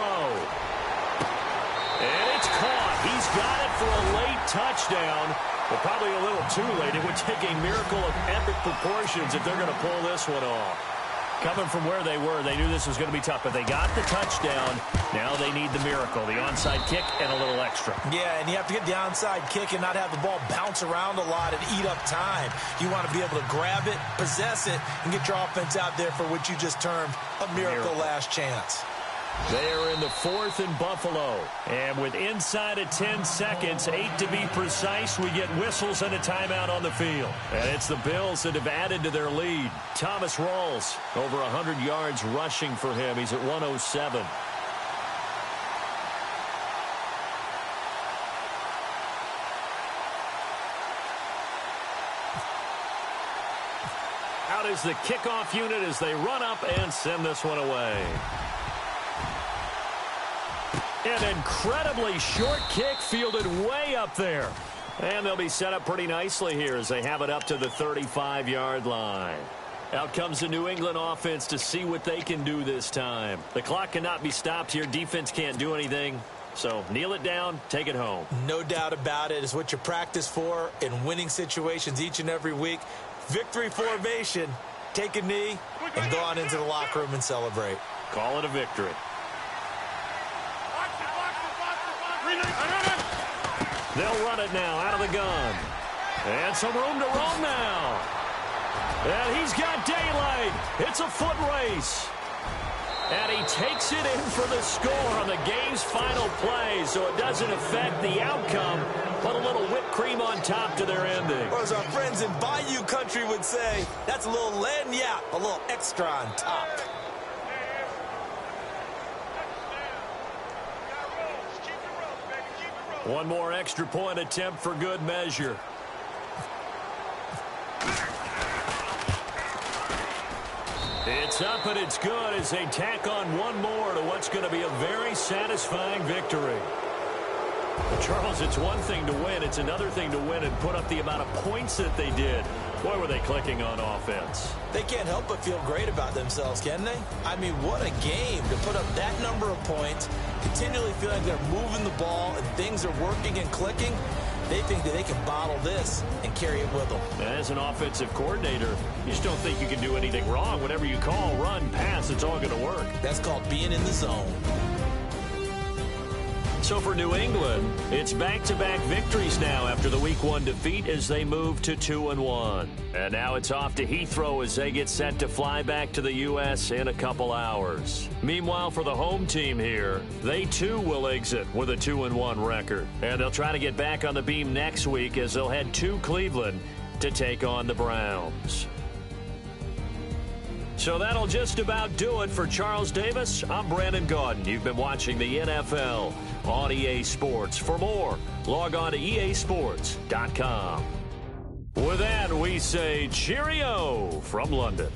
And it's caught. He's got it for a late touchdown, but probably a little too late. It would take a miracle of epic proportions if they're going to pull this one off. Coming from where they were, they knew this was going to be tough, but they got the touchdown. Now they need the miracle, the onside kick and a little extra. Yeah, and you have to get the onside kick and not have the ball bounce around a lot and eat up time. You want to be able to grab it, possess it, and get your offense out there for what you just termed a miracle last chance. They are in the 4th and Buffalo. And with inside of 10 seconds, 8 to be precise, we get whistles and a timeout on the field. And it's the Bills that have added to their lead. Thomas Rawls, over 100 yards rushing for him. He's at 107. Out is the kickoff unit as they run up and send this one away. An incredibly short kick fielded way up there. And they'll be set up pretty nicely here as they have it up to the 35-yard line. Out comes the New England offense to see what they can do this time. The clock cannot be stopped here. Defense can't do anything. So kneel it down, take it home. No doubt about it. It's what you practice for in winning situations each and every week. Victory formation. Take a knee and go on into the locker room and celebrate. Call it a victory. They'll run it now out of the gun. And some room to roam now. And he's got daylight. It's a foot race. And he takes it in for the score on the game's final play, so it doesn't affect the outcome. Put a little whipped cream on top to their ending. Or as our friends in Bayou country would say, that's a little lagniappe, a little extra on top. One more extra point attempt for good measure. It's up and it's good as they tack on one more to what's going to be a very satisfying victory. Charles, it's one thing to win. It's another thing to win and put up the amount of points that they did. Boy, were they clicking on offense. They can't help but feel great about themselves, can they? I mean, what a game to put up that number of points, continually feeling like they're moving the ball and things are working and clicking. They think that they can bottle this and carry it with them. As an offensive coordinator, you just don't think you can do anything wrong. Whatever you call, run, pass, it's all going to work. That's called being in the zone. So for New England, it's back-to-back victories now after the Week 1 defeat as they move to 2-1. And now it's off to Heathrow as they get set to fly back to the U.S. in a couple hours. Meanwhile, for the home team here, they too will exit with a 2-1 record. And they'll try to get back on the beam next week as they'll head to Cleveland to take on the Browns. So that'll just about do it for Charles Davis. I'm Brandon Gaudin. You've been watching the NFL on EA Sports. For more, log on to easports.com. With that, we say cheerio from London.